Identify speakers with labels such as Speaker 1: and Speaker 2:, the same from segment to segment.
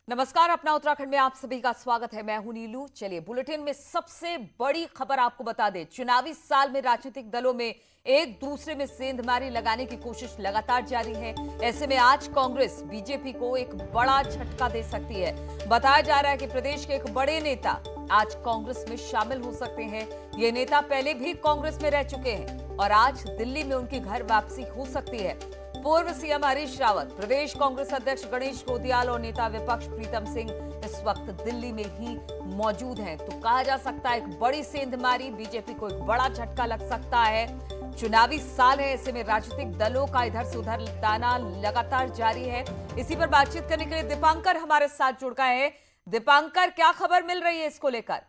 Speaker 1: नमस्कार, अपना उत्तराखंड में आप सभी का स्वागत है। मैं हूं नीलू। चलिए बुलेटिन में सबसे बड़ी खबर आपको बता दें। चुनावी साल में राजनीतिक दलों में एक दूसरे में सेंधमारी लगाने की कोशिश लगातार जारी है। ऐसे में आज कांग्रेस बीजेपी को एक बड़ा झटका दे सकती है। बताया जा रहा है कि प्रदेश के एक बड़े नेता आज कांग्रेस में शामिल हो सकते हैं। ये नेता पहले भी कांग्रेस में रह चुके हैं और आज दिल्ली में उनकी घर वापसी हो सकती है। पूर्व सीएम हरीश रावत, प्रदेश कांग्रेस अध्यक्ष गणेश गोदियाल और नेता विपक्ष प्रीतम सिंह इस वक्त दिल्ली में ही मौजूद हैं। तो कहा जा सकता है एक बड़ी सेंधमारी, बीजेपी को एक बड़ा झटका लग सकता है। चुनावी साल है, ऐसे में राजनीतिक दलों का इधर से उधर दाना लगातार जारी है। इसी पर बातचीत करने के लिए दीपांकर हमारे साथ जुड़ गए हैं। दीपांकर, क्या खबर मिल रही है इसको लेकर?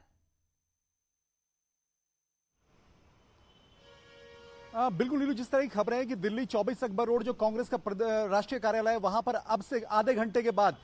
Speaker 2: बिल्कुल नीलू, जिस तरह की खबरें हैं कि दिल्ली 24 अकबर रोड जो कांग्रेस का राष्ट्रीय कार्यालय है, वहां पर अब से आधे घंटे के बाद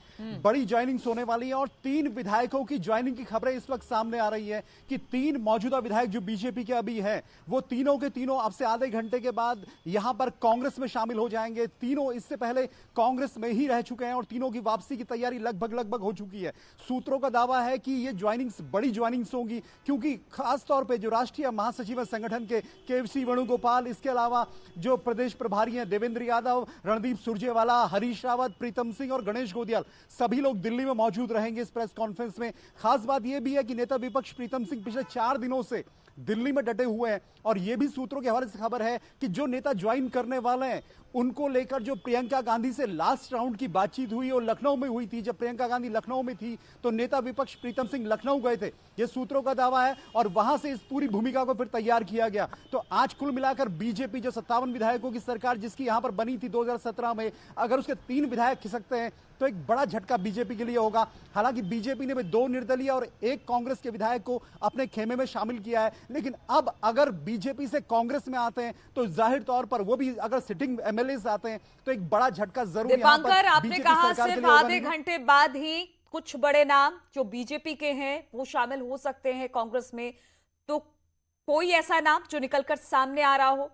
Speaker 2: बड़ी ज्वाइनिंग्स होने वाली है और 3 विधायकों की ज्वाइनिंग की खबरें इस वक्त सामने आ रही है कि 3 मौजूदा विधायक जो बीजेपी के अभी हैं, वो तीनों के तीनों अब से आधे घंटे के बाद यहां पर कांग्रेस में शामिल हो जाएंगे। तीनों इससे पहले कांग्रेस में ही रह चुके हैं और तीनों की वापसी की तैयारी लगभग हो चुकी है। सूत्रों का दावा है कि ये ज्वाइनिंग्स बड़ी ज्वाइनिंग्स होंगी, क्योंकि खासतौर पर जो राष्ट्रीय महासचिव है संगठन के केसी वेणुगोपाल, इसके अलावा जो प्रदेश प्रभारी हैं देवेंद्र यादव, रणदीप सुरजेवाला, हरीश रावत, प्रीतम सिंह और गणेश गोदियाल, सभी लोग दिल्ली में मौजूद रहेंगे इस प्रेस कॉन्फ्रेंस में। खास बात यह भी है कि नेता विपक्ष प्रीतम सिंह पिछले 4 दिनों से दिल्ली में डटे हुए हैं और यह भी सूत्रों के हवाले से खबर है कि जो नेता ज्वाइन करने वाले हैं उनको लेकर जो प्रियंका गांधी से लास्ट राउंड की बातचीत हुई और लखनऊ में हुई थी। जब प्रियंका गांधी लखनऊ में थी तो नेता विपक्ष प्रीतम सिंह लखनऊ गए थे, यह सूत्रों का दावा है और वहां से इस पूरी भूमिका को फिर तैयार किया गया। तो आज कुल मिलाकर बीजेपी जो 57 विधायकों की सरकार जिसकी यहां पर बनी थी 2017 में, अगर उसके 3 विधायक खिसकते हैं तो एक बड़ा झटका बीजेपी के लिए होगा। हालांकि बीजेपी ने भी 2 निर्दलीय और 1 कांग्रेस के विधायक को अपने खेमे में शामिल किया है, लेकिन अब अगर बीजेपी से कांग्रेस में आते हैं तो जाहिर तौर पर वो भी अगर सिटिंग एमएलए आते हैं तो एक बड़ा झटका जरूर।
Speaker 1: दीपांकर, आपने कहा सिर्फ आधे घंटे बाद ही कुछ बड़े नाम जो बीजेपी के हैं वो शामिल हो सकते हैं कांग्रेस में, तो कोई ऐसा नाम जो निकलकर सामने आ रहा हो?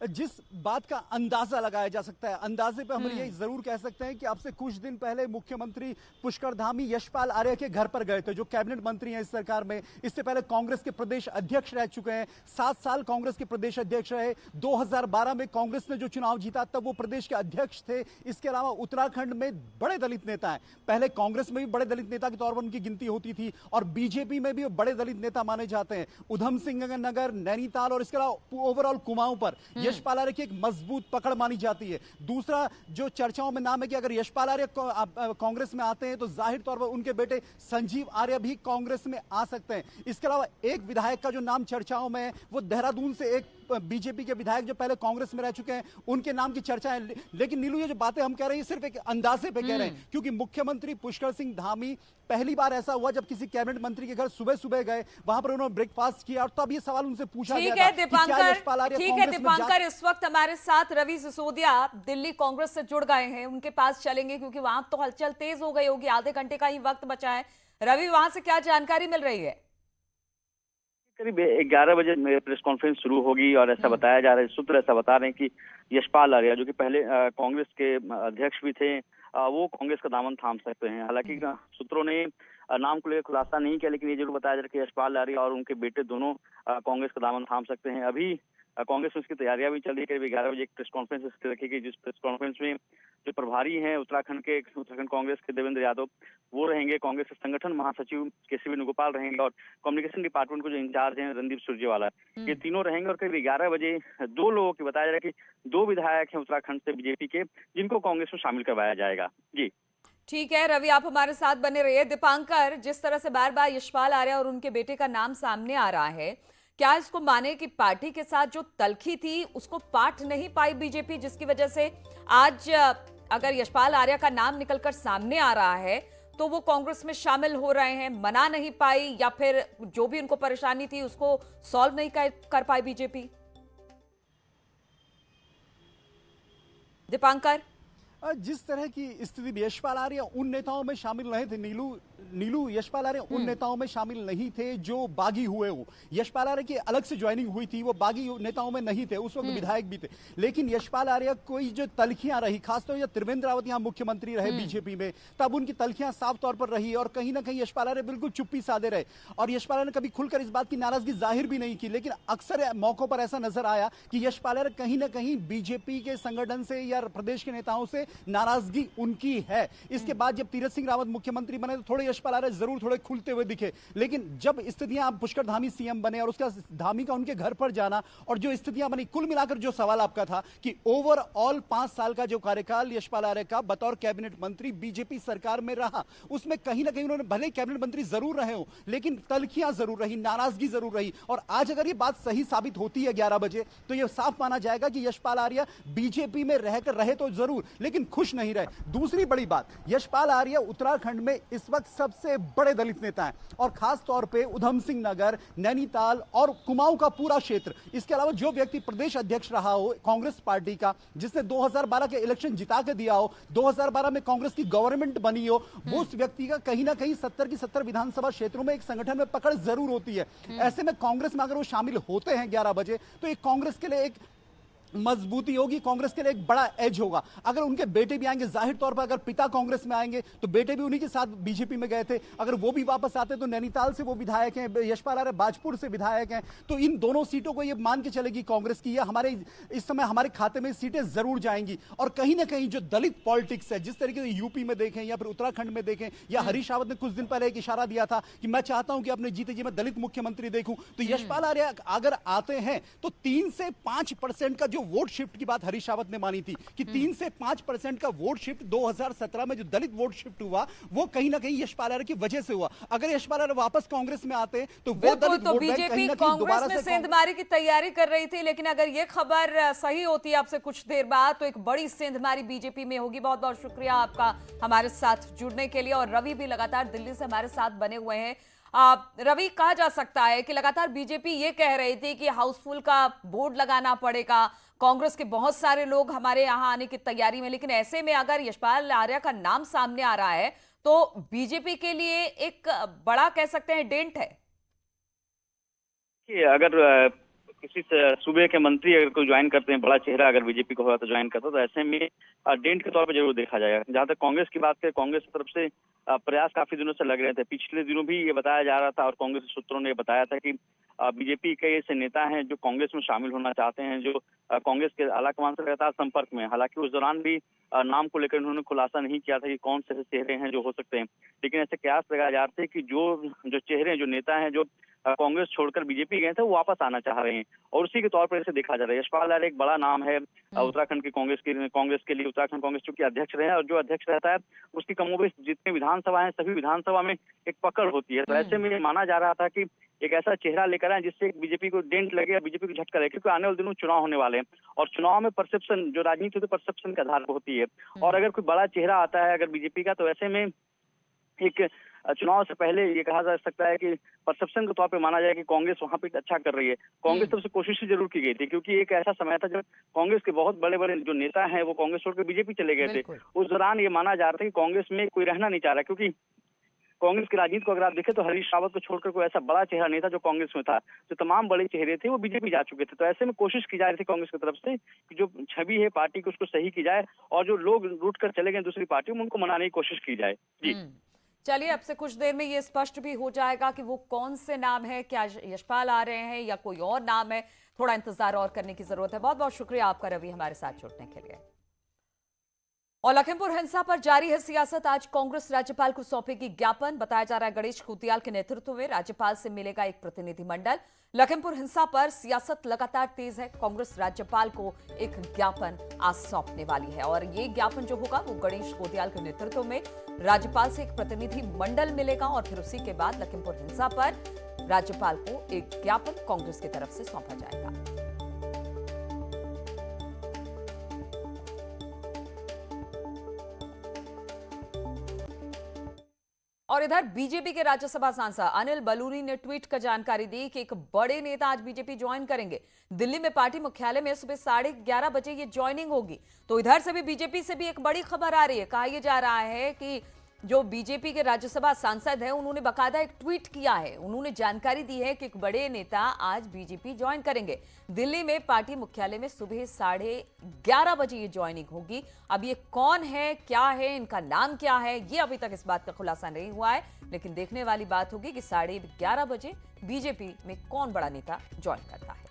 Speaker 2: जिस बात का अंदाजा लगाया जा सकता है, अंदाजे पे हम ये जरूर कह सकते हैं कि अब से कुछ दिन पहले मुख्यमंत्री पुष्कर धामी यशपाल आर्य के घर पर गए थे, जो कैबिनेट मंत्री हैं इस सरकार में। इससे पहले कांग्रेस के प्रदेश अध्यक्ष रह चुके हैं, 7 साल कांग्रेस के प्रदेश अध्यक्ष रहे। 2012 में कांग्रेस ने जो चुनाव जीता तब वो प्रदेश के अध्यक्ष थे। इसके अलावा उत्तराखंड में बड़े दलित नेता हैं, पहले कांग्रेस में भी बड़े दलित नेता के तौर पर उनकी गिनती होती थी और बीजेपी में भी बड़े दलित नेता माने जाते हैं। उधम सिंह नगर, नैनीताल और इसके अलावा ओवरऑल कुमाऊं पर यशपाल आर्य की एक मजबूत पकड़ मानी जाती है। दूसरा जो चर्चाओं में नाम है कि अगर यशपाल आर्य कांग्रेस में आते हैं तो जाहिर तौर पर उनके बेटे संजीव आर्य भी कांग्रेस में आ सकते हैं। इसके अलावा एक विधायक का जो नाम चर्चाओं में है वो देहरादून से एक बीजेपी के विधायक जो पहले कांग्रेस में रह चुके हैं उनके नाम की चर्चा है। लेकिन नीलू, ये जो बातें हम कह रहे हैं सिर्फ एक अंदाजे पे कह रहे हैं, क्योंकि मुख्यमंत्री पुष्कर सिंह धामी पहली बार ऐसा हुआ जब किसी कैबिनेट मंत्री के घर सुबह सुबह गए, वहां पर उन्होंने ब्रेकफास्ट किया और तब ये सवाल उनसे पूछा गया था कि क्या यशपाल आर्य
Speaker 1: ठीक है दीपांकर, इस वक्त हमारे साथ रवि सिसोदिया दिल्ली कांग्रेस से जुड़ गए हैं, उनके पास चलेंगे क्योंकि वहां तो हलचल तेज हो गई होगी। आधे घंटे का ही वक्त बचा है। रवि, वहां से क्या जानकारी मिल रही है?
Speaker 3: करीब 11 बजे प्रेस कॉन्फ्रेंस शुरू होगी और ऐसा बताया जा रहा है, सूत्र ऐसा बता रहे हैं कि यशपाल आर्य जो कि पहले कांग्रेस के अध्यक्ष भी थे, वो कांग्रेस का दामन थाम सकते हैं। हालांकि सूत्रों ने नाम को लेकर खुलासा नहीं किया, लेकिन ये जरूर बताया जा रहा है कि यशपाल आर्य और उनके बेटे दोनों कांग्रेस का दामन थाम सकते हैं। अभी कांग्रेस में इसकी तैयारियां भी चल रही है। करीब 11 बजे एक प्रेस कॉन्फ्रेंस रखेगी, जिस प्रेस कॉन्फ्रेंस में जो प्रभारी हैं उत्तराखंड कांग्रेस के देवेंद्र यादव वो रहेंगे, कांग्रेस के संगठन महासचिव केसी वेणुगोपाल रहेंगे और कम्युनिकेशन डिपार्टमेंट को जो इंचार्ज हैं रणदीप सुरजेवाला, ये तीनों रहेंगे। और करीब 11 बजे 2 लोगों की बताया जा रहा है कि 2 विधायक हैं उत्तराखंड से बीजेपी के, जिनको कांग्रेस में शामिल करवाया जाएगा। जी
Speaker 1: ठीक है रवि, आप हमारे साथ बने रहिए। दीपांकर, जिस तरह से बार बार यशपाल आर्य और उनके बेटे का नाम सामने आ रहा है, क्या इसको माने कि पार्टी के साथ जो तलखी थी उसको पाट नहीं पाई बीजेपी, जिसकी वजह से आज अगर यशपाल आर्य का नाम निकलकर सामने आ रहा है तो वो कांग्रेस में शामिल हो रहे हैं, मना नहीं पाई या फिर जो भी उनको परेशानी थी उसको सॉल्व नहीं कर पाई बीजेपी? दीपांकर,
Speaker 2: जिस तरह की स्थिति यशपाल आर्य उन नेताओं में शामिल रहे थे नीलू, नीलू, यशपाल आर्य उन नेताओं में शामिल नहीं थे जो बागी हुए हो। यशपाल आर्य की अलग से ज्वाइनिंग हुई थी, वो बागी नेताओं में नहीं थे, उस वक्त विधायक भी थे। लेकिन यशपाल आर्य कोई जो तलखियां रही, खासतौर पर त्रिवेंद्र रावत यहाँ मुख्यमंत्री रहे बीजेपी में, तब उनकी तलखियां साफ तौर पर रही और कहीं ना कहीं यशपाल आर्य बिल्कुल चुप्पी साधे रहे। और यशपाल आर्य ने कभी खुलकर इस बात की नाराजगी जाहिर भी नहीं की, लेकिन अक्सर मौकों पर ऐसा नजर आया कि यशपाल आर्य कहीं ना कहीं बीजेपी के संगठन से या प्रदेश के नेताओं से नाराजगी उनकी है। इसके बाद जब तीरथ सिंह रावत मुख्यमंत्री बने तो थोड़े यशपाल आर्य जरूर थोड़े खुलते हुए दिखे, लेकिन जब स्थितियां पुष्कर धामी सीएम बने और उसका धामी का उनके घर पर जाना और जो स्थितियां बनी, कुल मिलाकर जो सवाल आपका था कि ओवरऑल 5 साल का जो कार्यकाल यशपाल आर्य का बतौर कैबिनेट मंत्री बीजेपी सरकार में रहा, उसमें कहीं ना कहीं उन्होंने भले कैबिनेट मंत्री जरूर रहे हो, लेकिन तलखियां जरूर रही, नाराजगी जरूर रही। और आज अगर ये बात सही साबित होती है 11 बजे, तो यह साफ माना जाएगा कि यशपाल आर्य बीजेपी में रहकर रहे तो जरूर, लेकिन खुश नहीं रहे। दूसरी बड़ी बात, यशपाल आर्य उत्तराखंड में इस वक्त सबसे बड़े दलित नेता हैं और खास तौर पे उधम सिंह नगर, नैनीताल और कुमाऊं का पूरा क्षेत्र। इसके अलावा जो व्यक्ति प्रदेश अध्यक्ष रहा हो कांग्रेस पार्टी का, जिसने 2012 के इलेक्शन जिता के दिया हो, 2012 में कांग्रेस की गवर्नमेंट बनी हो, वो उस व्यक्ति का कहीं ना कहीं 70 की 70 विधानसभा क्षेत्रों में एक संगठन में पकड़ जरूर होती है। ऐसे में कांग्रेस में अगर वो शामिल होते हैं 11 बजे, तो एक कांग्रेस के लिए एक मजबूती होगी, कांग्रेस के लिए एक बड़ा एज होगा। अगर उनके बेटे भी आएंगे, जाहिर तौर पर अगर पिता कांग्रेस में आएंगे तो बेटे भी उन्हीं के साथ बीजेपी में गए थे, अगर वो भी वापस आते तो नैनीताल से वो विधायक हैं, यशपाल आर्य बाजपुर से विधायक हैं, तो इन दोनों सीटों को ये मान के चलेगी कांग्रेस की, हमारे इस समय हमारे खाते में सीटें जरूर जाएंगी। और कहीं ना कहीं जो दलित पॉलिटिक्स है, जिस तरीके से यूपी में देखें या फिर उत्तराखंड में देखें, या हरीश रावत ने कुछ दिन पहले एक इशारा दिया था कि मैं चाहता हूं कि अपने जीते जी मैं दलित मुख्यमंत्री देखूं, तो यशपाल आर्य अगर आते हैं तो 3 से 5% का जो वोट शिफ्ट की हरीश रावत ने मानी थी कि 3 से 5% का वोट शिफ्ट 2017 में जो दलित वोट शिफ्ट हुआ, वो कहीं ना कहीं यशपाल आर्य की वजह से हुआ। अगर यशपाल आर्य वापस कांग्रेस में आते तो वो दलित वोट बैंक कहीं ना कहीं दोबारा से
Speaker 1: सेंधमारी की तैयारी कर रही थी, लेकिन अगर ये खबर सही होती है आपसे कुछ देर बाद, तो एक बड़ी सेंधमारी बीजेपी में होगी। बहुत बहुत शुक्रिया आपका हमारे साथ जुड़ने के लिए। और रवि भी लगातार दिल्ली से हमारे साथ बने हुए हैं। रवि, कहा जा सकता है कि लगातार बीजेपी ये कह रही थी कि हाउसफुल का बोर्ड लगाना पड़ेगा, कांग्रेस के बहुत सारे लोग हमारे यहां आने की तैयारी में, लेकिन ऐसे में अगर यशपाल आर्य का नाम सामने आ रहा है तो बीजेपी के लिए एक बड़ा, कह सकते हैं, डेंट है।
Speaker 3: कि अगर किसी सूबे के मंत्री अगर कोई ज्वाइन करते हैं, बड़ा चेहरा अगर बीजेपी को होगा तो ज्वाइन करता, तो ऐसे में डेंट के तौर पर जरूर देखा जाएगा। जहां तक कांग्रेस की बात करें, कांग्रेस की तरफ से प्रयास काफी दिनों से लग रहे थे। पिछले दिनों भी ये बताया जा रहा था और कांग्रेस सूत्रों ने बताया था कि बीजेपी के ऐसे नेता हैं जो कांग्रेस में शामिल होना चाहते हैं, जो कांग्रेस के आलाकमान से लगातार संपर्क में। हालांकि उस दौरान भी नाम को लेकर उन्होंने खुलासा नहीं किया था कि कौन से चेहरे हैं जो हो सकते हैं, लेकिन ऐसे कयास लगाए जा रहे थे कि जो चेहरे, जो नेता हैं जो कांग्रेस छोड़कर बीजेपी गए थे, वो वापस आना चाह रहे हैं। और उसी के तौर पर इसे देखा जा रहा है। यशपाल आर्य एक बड़ा नाम है उत्तराखंड की कांग्रेस के लिए। उत्तराखंड कांग्रेस चूंकि अध्यक्ष रहे हैं और जो अध्यक्ष रहता है उसकी कमोबेश जितने विधानसभा है, सभी विधानसभा में एक पकड़ होती है। तो ऐसे में माना जा रहा था कि एक ऐसा चेहरा लेकर आए जिससे बीजेपी को डेंट लगे या बीजेपी को झटका लगे, क्योंकि आने वाले दिनों चुनाव होने वाले हैं और चुनाव में परसेप्शन, जो राजनीति होती है, परसेप्शन के आधार पर होती है। और अगर कोई बड़ा चेहरा आता है अगर बीजेपी का, तो ऐसे में एक चुनाव से पहले ये कहा जा सकता है कि परसेप्शन के तौर पे माना जाए कि कांग्रेस वहां पे अच्छा कर रही है। कांग्रेस तरफ से कोशिश जरूर की गई थी, क्योंकि एक ऐसा समय था जब कांग्रेस के बहुत बड़े बड़े जो नेता हैं वो कांग्रेस छोड़कर बीजेपी चले गए थे। उस दौरान ये माना जा रहा था कि कांग्रेस में कोई रहना नहीं चाह रहा, क्योंकि कांग्रेस की राजनीति को अगर आप देखें तो हरीश रावत को छोड़कर कोई ऐसा बड़ा चेहरा नहीं था जो कांग्रेस में था। जो तमाम बड़े चेहरे थे वो बीजेपी जा चुके थे। तो ऐसे में कोशिश की जा रही थी कांग्रेस की तरफ से कि जो छवि है पार्टी की उसको सही की जाए और जो लोग रूट कर चले गए दूसरी पार्टी में उनको मनाने की कोशिश की जाए। जी
Speaker 1: चलिए, अब से कुछ देर में ये स्पष्ट भी हो जाएगा कि वो कौन से नाम है, क्या यशपाल आ रहे हैं या कोई और नाम है। थोड़ा इंतजार और करने की जरूरत है। बहुत बहुत शुक्रिया आपका रवि हमारे साथ जुड़ने के लिए। और लखीमपुर हिंसा पर जारी है सियासत। आज कांग्रेस राज्यपाल को सौंपेगी ज्ञापन। बताया जा रहा है गणेश कुतियाल के नेतृत्व में राज्यपाल से मिलेगा एक प्रतिनिधिमंडल। लखीमपुर हिंसा पर सियासत लगातार तेज है। कांग्रेस राज्यपाल को एक ज्ञापन आज सौंपने वाली है और ये ज्ञापन जो होगा वो गणेश कुतियाल के नेतृत्व में राज्यपाल से एक प्रतिनिधिमंडल मिलेगा और फिर उसी के बाद लखीमपुर हिंसा पर राज्यपाल को एक ज्ञापन कांग्रेस की तरफ से सौंपा जाएगा। और इधर बीजेपी के राज्यसभा सांसद अनिल बलूनी ने ट्वीट कर जानकारी दी कि एक बड़े नेता आज बीजेपी ज्वाइन करेंगे। दिल्ली में पार्टी मुख्यालय में सुबह 11:30 बजे ये ज्वाइनिंग होगी। तो इधर से भी बीजेपी से भी एक बड़ी खबर आ रही है। कहा यह जा रहा है कि जो बीजेपी के राज्यसभा सांसद हैं, उन्होंने बकायदा एक ट्वीट किया है। उन्होंने जानकारी दी है कि एक बड़े नेता आज बीजेपी ज्वाइन करेंगे। दिल्ली में पार्टी मुख्यालय में सुबह 11:30 बजे ये ज्वाइनिंग होगी। अब ये कौन है, क्या है, इनका नाम क्या है, ये अभी तक इस बात का खुलासा नहीं हुआ है, लेकिन देखने वाली बात होगी कि 11:30 बजे बीजेपी में कौन बड़ा नेता ज्वाइन करता है।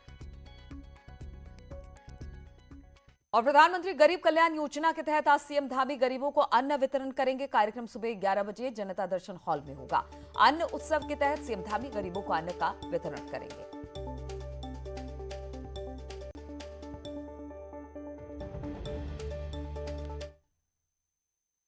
Speaker 1: और प्रधानमंत्री गरीब कल्याण योजना के तहत आज सीएम धामी गरीबों को अन्न वितरण करेंगे। कार्यक्रम सुबह 11 बजे जनता दर्शन हॉल में होगा। अन्न उत्सव के तहत सीएम धामी गरीबों को अन्न का वितरण करेंगे।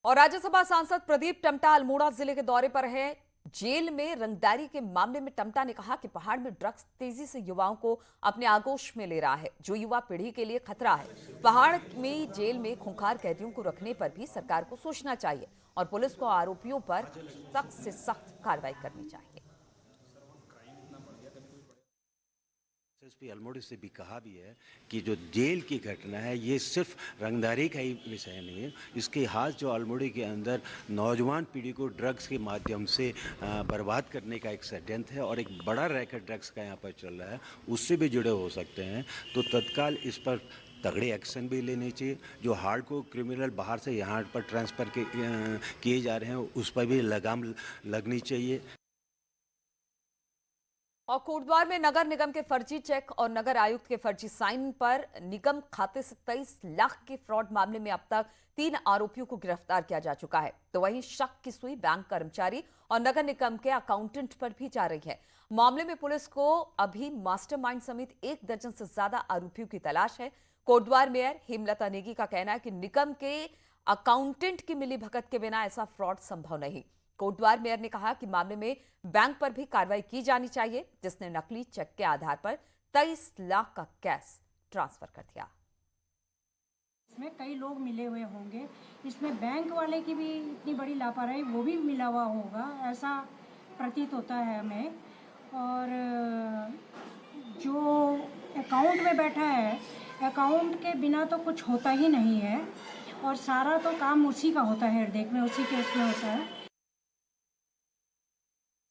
Speaker 1: और राज्यसभा सांसद प्रदीप टमटा अल्मोड़ा जिले के दौरे पर है। जेल में रंगदारी के मामले में टमटा ने कहा कि पहाड़ में ड्रग्स तेजी से युवाओं को अपने आगोश में ले रहा है, जो युवा पीढ़ी के लिए खतरा है। पहाड़ में जेल में खूंखार कैदियों को रखने पर भी सरकार को सोचना चाहिए और पुलिस को आरोपियों पर सख्त से सख्त कार्रवाई करनी चाहिए।
Speaker 4: एसपी अल्मोड़ा से भी कहा भी है कि जो जेल की घटना है ये सिर्फ रंगदारी का ही विषय नहीं है। इसके हाथ जो अल्मोड़ा के अंदर नौजवान पीढ़ी को ड्रग्स के माध्यम से बर्बाद करने का एक षड्यंत्र है और एक बड़ा रैकेट ड्रग्स का यहाँ पर चल रहा है, उससे भी जुड़े हो सकते हैं। तो तत्काल इस पर तगड़े एक्शन भी लेने चाहिए। जो हार्ड को क्रिमिनल बाहर से यहाँ पर ट्रांसफ़र किए जा रहे हैं उस पर भी लगाम लगनी चाहिए।
Speaker 1: और कोटद्वार में नगर निगम के फर्जी चेक और नगर आयुक्त के फर्जी साइन पर निगम खाते से 23 लाख के फ्रॉड मामले में अब तक 3 आरोपियों को गिरफ्तार किया जा चुका है। तो वहीं शक की सुई बैंक कर्मचारी और नगर निगम के अकाउंटेंट पर भी जा रही है। मामले में पुलिस को अभी मास्टरमाइंड समेत 1 दर्जन से ज्यादा आरोपियों की तलाश है। कोटद्वार मेयर हेमलता नेगी का कहना है कि निगम के अकाउंटेंट की मिलीभगत के बिना ऐसा फ्रॉड संभव नहीं। कोटद्वार मेयर ने कहा कि मामले में बैंक पर भी कार्रवाई की जानी चाहिए, जिसने नकली चेक के आधार पर 23 लाख का कैश ट्रांसफर कर दिया।
Speaker 5: इसमें कई लोग मिले हुए होंगे, इसमें बैंक वाले की भी इतनी बड़ी लापरवाही वो भी मिला हुआ होगा, ऐसा प्रतीत होता है हमें। और जो अकाउंट में बैठा है, अकाउंट के बिना तो कुछ होता ही नहीं है और सारा तो काम उसी का होता है, हेडेक में उसी के उसमें होता है।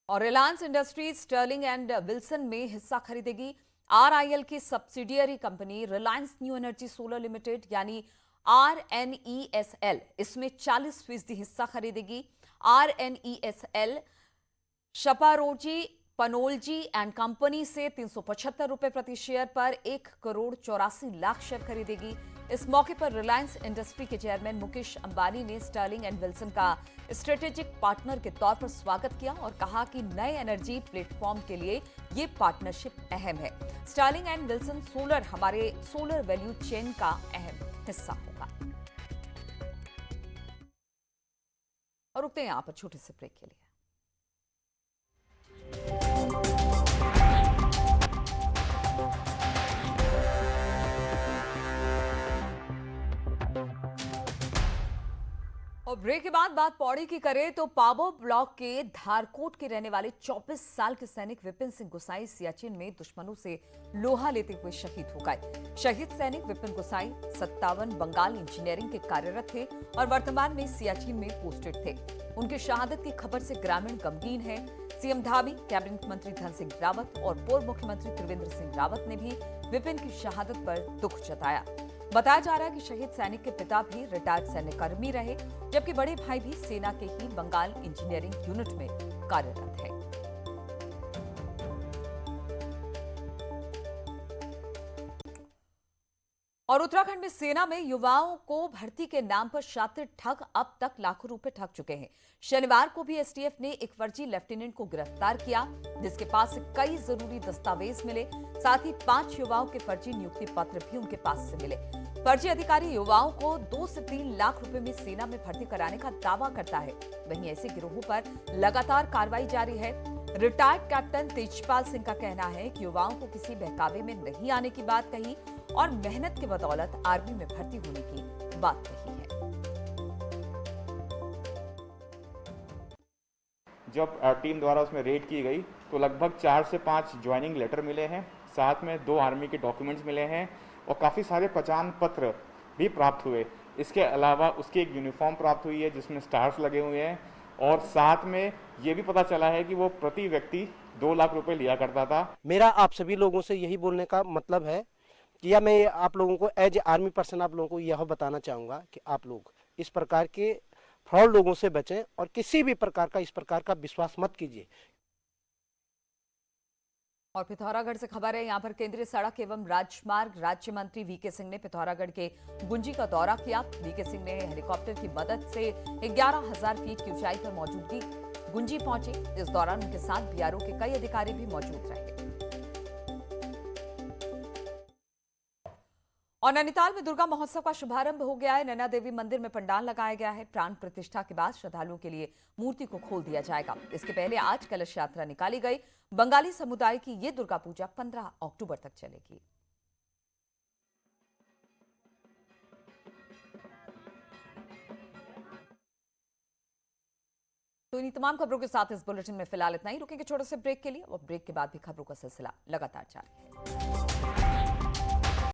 Speaker 1: और रिलायंस इंडस्ट्रीज स्टर्लिंग एंड विल्सन में हिस्सा खरीदेगी। आरआईएल की सब्सिडियरी कंपनी रिलायंस न्यू एनर्जी सोलर लिमिटेड यानी RNESL इसमें 40% हिस्सा खरीदेगी। RNESL Shapoorji Pallonji and company से 375 रुपए प्रति शेयर पर 1,84,00,000 शेयर खरीदेगी। इस मौके पर रिलायंस इंडस्ट्री के चेयरमैन मुकेश अंबानी ने स्टर्लिंग एंड विल्सन का स्ट्रेटेजिक पार्टनर के तौर पर स्वागत किया और कहा कि नए एनर्जी प्लेटफॉर्म के लिए ये पार्टनरशिप अहम है। स्टर्लिंग एंड विल्सन सोलर हमारे सोलर वैल्यू चेन का अहम हिस्सा होगा। और रुकते हैं यहां पर छोटे से ब्रेक के लिए। और ब्रेक के बाद बात पौड़ी की करें तो पाबो ब्लॉक के धारकोट के रहने वाले 24 साल के सैनिक विपिन सिंह गुसाई सियाचिन में दुश्मनों से लोहा लेते हुए शहीद हो गए। शहीद सैनिक विपिन गुसाई 57 बंगाल इंजीनियरिंग के कार्यरत थे और वर्तमान में सियाचिन में पोस्टेड थे। उनकी शहादत की खबर से ग्रामीण गमगीन है। सीएम धामी, कैबिनेट मंत्री धन सिंह रावत और पूर्व मुख्यमंत्री त्रिवेंद्र सिंह रावत ने भी विपिन की शहादत पर दुख जताया। बताया जा रहा है कि शहीद सैनिक के पिता भी रिटायर्ड सैन्यकर्मी रहे, जबकि बड़े भाई भी सेना के ही बंगाल इंजीनियरिंग यूनिट में कार्यरत है। और उत्तराखंड में सेना में युवाओं को भर्ती के नाम पर शातिर ठग अब तक लाखों रुपए ठग चुके हैं। शनिवार को भी एसटीएफ ने एक फर्जी लेफ्टिनेंट को गिरफ्तार किया, जिसके पास से कई जरूरी दस्तावेज मिले। साथ ही 5 युवाओं के फर्जी नियुक्ति पत्र भी उनके पास से मिले। फर्जी अधिकारी युवाओं को 2 से 3 लाख रुपए में सेना में भर्ती कराने का दावा करता है। वहीं ऐसे गिरोहों पर लगातार कार्रवाई जारी है। रिटायर्ड कैप्टन तेजपाल सिंह का कहना है कि युवाओं को किसी बहकावे में नहीं आने की बात कही और मेहनत की बदौलत आर्मी में भर्ती होने की बात कही है।
Speaker 6: जब टीम द्वारा उसमें रेड की गई तो लगभग 4 से 5 ज्वाइनिंग लेटर मिले हैं, साथ में 2 आर्मी के डॉक्यूमेंट्स मिले हैं और काफ़ी सारे पहचान पत्र भी प्राप्त हुए। इसके अलावा उसकी एक यूनिफॉर्म प्राप्त हुई है जिसमें स्टार्स लगे हुए हैं और साथ में ये भी पता चला है कि वो प्रति व्यक्ति 2 लाख रुपए लिया करता था।
Speaker 7: मेरा आप सभी लोगों से यही बोलने का मतलब है कि या मैं आप लोगों को एज आर्मी पर्सन आप लोगों को यह बताना चाहूँगा कि आप लोग इस प्रकार के फ्रॉड लोगों से बचें और किसी भी प्रकार का इस प्रकार का विश्वास मत कीजिए।
Speaker 1: और पिथौरागढ़ से खबर है, यहां पर केंद्रीय सड़क एवं राजमार्ग राज्य मंत्री वीके सिंह ने पिथौरागढ़ के गुंजी का दौरा किया। वीके सिंह ने हेलीकॉप्टर की मदद से 11,000 फीट की ऊंचाई पर मौजूदगी गुंजी पहुंचे। इस दौरान उनके साथ बीआरओ के कई अधिकारी भी मौजूद रहे। और नैनीताल में दुर्गा महोत्सव का शुभारंभ हो गया है। नैना देवी मंदिर में पंडाल लगाया गया है। प्राण प्रतिष्ठा के बाद श्रद्धालुओं के लिए मूर्ति को खोल दिया जाएगा। इसके पहले आज कलश यात्रा निकाली गई। बंगाली समुदाय की ये दुर्गा पूजा 15 अक्टूबर तक चलेगी। तो इन्हीं तमाम खबरों के साथ इस बुलेटिन में फिलहाल इतना ही। रुकेंगे छोटे से ब्रेक के लिए और ब्रेक के बाद भी खबरों का सिलसिला लगातार जारी है।